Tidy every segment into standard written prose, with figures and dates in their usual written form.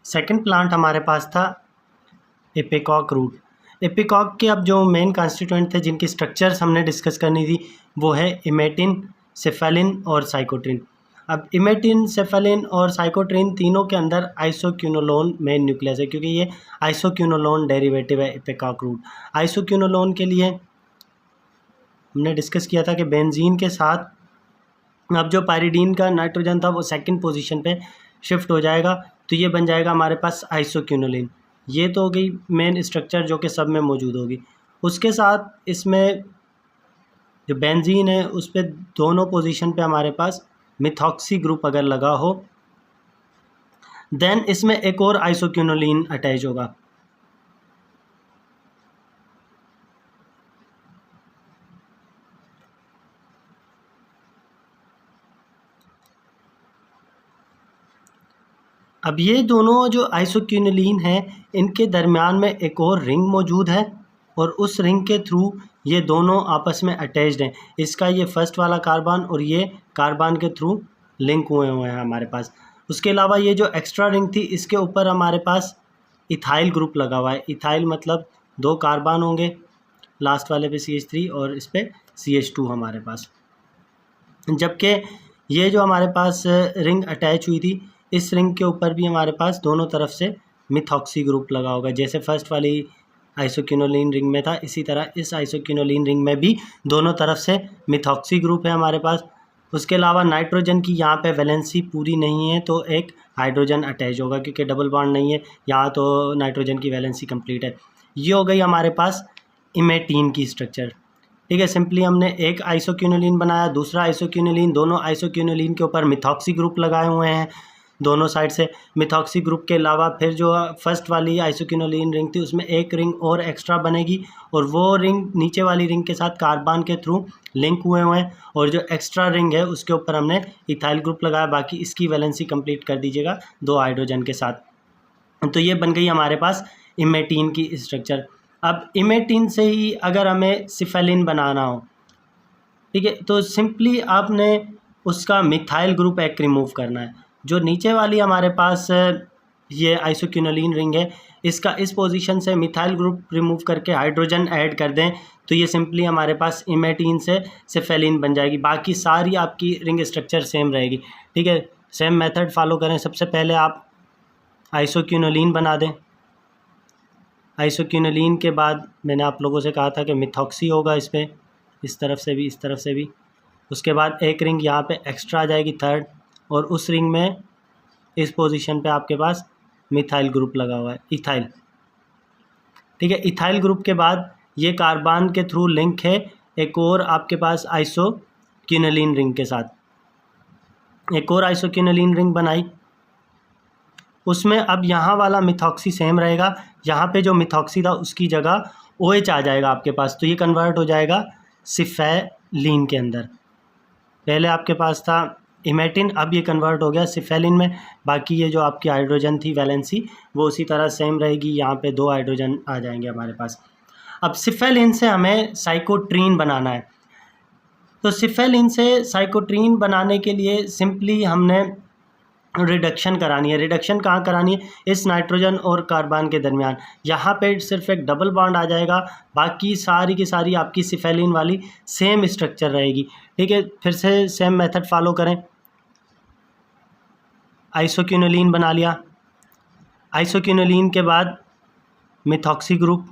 Second plant हमारे पास था ipecac root. Ipecac के अब जो मेन कॉन्स्टिट्यूएंट थे जिनकी स्ट्रक्चर्स हमने डिस्कस करनी थी वो है इमेटिन, सेफेलिन और साइकोट्रिन। अब इमेटिन, सेफेलिन और साइकोट्रिन तीनों के अंदर आइसोक्विनोलोन मेन न्यूक्लियस है, क्योंकि ये आइसोक्विनोलोन डेरिवेटिव है एपिकॉक रूट। आइसोक्विनोलोन के लिए हमने डिस्कस किया था कि बेंजीन के साथ अब जो पायरिडीन का नाइट्रोजन था वो सेकंड पोजीशन पे शिफ्ट हो जाएगा, तो ये बन जाएगा हमारे पास आइसोक्विनोलिन। ये तो हो गई मेन स्ट्रक्चर जो कि सब में मौजूद होगी। उसके साथ इसमें जो बेंजीन है उस पर दोनों पोजीशन पे हमारे पास मिथॉक्सी ग्रुप अगर लगा हो, देन इसमें एक और आइसोक्विनोलिन अटैच होगा। अब ये दोनों जो आइसोक्विनोलिन हैं इनके दरमियान में एक और रिंग मौजूद है और उस रिंग के थ्रू ये दोनों आपस में अटैच्ड हैं। इसका ये फर्स्ट वाला कार्बन और ये कार्बन के थ्रू लिंक हुए हैं हमारे पास। उसके अलावा ये जो एक्स्ट्रा रिंग थी इसके ऊपर हमारे पास इथाइल ग्रुप लगा हुआ है। इथाइल मतलब 2 कार्बन होंगे, लास्ट वाले पे CH3 और इस पर CH2 हमारे पास। जबकि ये जो हमारे पास रिंग अटैच हुई थी इस रिंग के ऊपर भी हमारे पास दोनों तरफ से मिथॉक्सी ग्रुप लगा होगा। जैसे फर्स्ट वाली आइसोक्विनोलिन रिंग में था, इसी तरह इस आइसोक्विनोलिन रिंग में भी दोनों तरफ से मिथॉक्सी ग्रुप है हमारे पास। उसके अलावा नाइट्रोजन की यहाँ पे वैलेंसी पूरी नहीं है तो एक हाइड्रोजन अटैच होगा, क्योंकि डबल बॉन्ड नहीं है यहाँ, तो नाइट्रोजन की वैलेंसी कंप्लीट है। ये हो गई हमारे पास इमेटीन की स्ट्रक्चर। ठीक है, सिंपली हमने एक आइसोक्विनोलिन बनाया, दूसरा आइसोक्विनोलिन, दोनों आइसोक्विनोलिन के ऊपर मिथॉक्सी ग्रुप लगाए हुए हैं दोनों साइड से। मिथॉक्सी ग्रुप के अलावा फिर जो फर्स्ट वाली आइसोक्विनोलिन रिंग थी उसमें एक रिंग और एक्स्ट्रा बनेगी और वो रिंग नीचे वाली रिंग के साथ कार्बन के थ्रू लिंक हुए हैं और जो एक्स्ट्रा रिंग है उसके ऊपर हमने इथाइल ग्रुप लगाया। बाकी इसकी वैलेंसी कंप्लीट कर दीजिएगा 2 हाइड्रोजन के साथ। तो ये बन गई हमारे पास इमेटीन की स्ट्रक्चर। अब इमेटीन से ही अगर हमें सिफेलिन बनाना हो, ठीक है, तो सिंपली आपने उसका मिथाइल ग्रुप एक रिमूव करना है। जो नीचे वाली हमारे पास ये आइसोक्विनोलिन रिंग है इसका इस पोजीशन से मिथाइल ग्रुप रिमूव करके हाइड्रोजन ऐड कर दें तो ये सिंपली हमारे पास इमेटीन से सिफेलिन बन जाएगी। बाकी सारी आपकी रिंग स्ट्रक्चर सेम रहेगी। ठीक है, सेम मेथड फॉलो करें। सबसे पहले आप आइसोक्विनोलिन बना दें। आइसोक्विनोलिन के बाद मैंने आप लोगों से कहा था कि मिथॉक्सी होगा इस पर, इस तरफ से भी, इस तरफ से भी। उसके बाद एक रिंग यहाँ पे एक्स्ट्रा आ जाएगी थर्ड, और उस रिंग में इस पोजीशन पे आपके पास मिथाइल ग्रुप लगा हुआ है, इथाइल। ठीक है, इथाइल ग्रुप के बाद ये कार्बन के थ्रू लिंक है एक और आपके पास आइसोक्विनोलिन रिंग के साथ। एक और आइसोक्विनोलिन रिंग बनाई, उसमें अब यहाँ वाला मिथॉक्सी सेम रहेगा, यहाँ पे जो मिथॉक्सी था उसकी जगह OH आ जाएगा आपके पास, तो ये कन्वर्ट हो जाएगा सिफेलिन के अंदर। पहले आपके पास था इमेटिन, अब ये कन्वर्ट हो गया सिफेलिन में। बाकी ये जो आपकी हाइड्रोजन थी वैलेंसी वो उसी तरह सेम रहेगी, यहाँ पे 2 हाइड्रोजन आ जाएंगे हमारे पास। अब सिफेलिन से हमें साइकोट्रीन बनाना है, तो सिफेलिन से साइकोट्रीन बनाने के लिए सिंपली हमने रिडक्शन करानी है। रिडक्शन कहाँ करानी है? इस नाइट्रोजन और कार्बन के दरमियान। यहाँ पे सिर्फ एक डबल बॉन्ड आ जाएगा, बाकी सारी की सारी आपकी सिफेलिन वाली सेम स्ट्रक्चर रहेगी। ठीक है, फिर से सेम मेथड फॉलो करें। आइसोक्विनोलिन बना लिया, आइसोक्विनोलिन के बाद मिथॉक्सी ग्रुप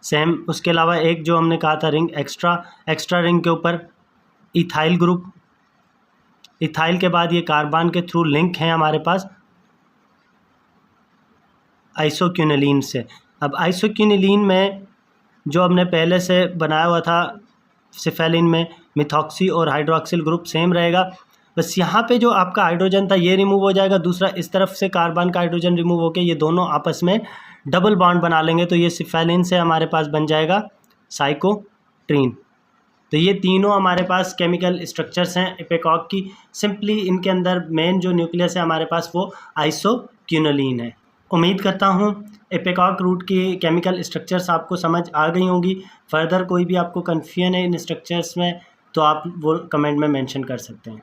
सेम। उसके अलावा एक जो हमने कहा था रिंग एक्स्ट्रा रिंग के ऊपर इथाइल ग्रुप। इथाइल के बाद ये कार्बन के थ्रू लिंक है हमारे पास आइसोक्विनोलिन से। अब आइसोक्विनोलिन में जो हमने पहले से बनाया हुआ था सिफेलिन में मिथॉक्सी और हाइड्रोक्सिल ग्रुप सेम रहेगा, बस यहाँ पे जो आपका हाइड्रोजन था ये रिमूव हो जाएगा, दूसरा इस तरफ से कार्बन का हाइड्रोजन रिमूव होकर ये दोनों आपस में डबल बॉन्ड बना लेंगे, तो ये सिफेलिन से हमारे पास बन जाएगा साइकोट्रीन। तो ये तीनों हमारे पास केमिकल स्ट्रक्चर्स हैं एपिकॉक की। सिंपली इनके अंदर मेन जो न्यूक्लियस है हमारे पास वो आइसोक्विनोलिन है। उम्मीद करता हूँ एपिकॉक रूट की केमिकल स्ट्रक्चर्स आपको समझ आ गई होंगी। फर्दर कोई भी आपको कन्फ्यूजन है इन स्ट्रक्चर्स में तो आप वो कमेंट में मेंशन कर सकते हैं।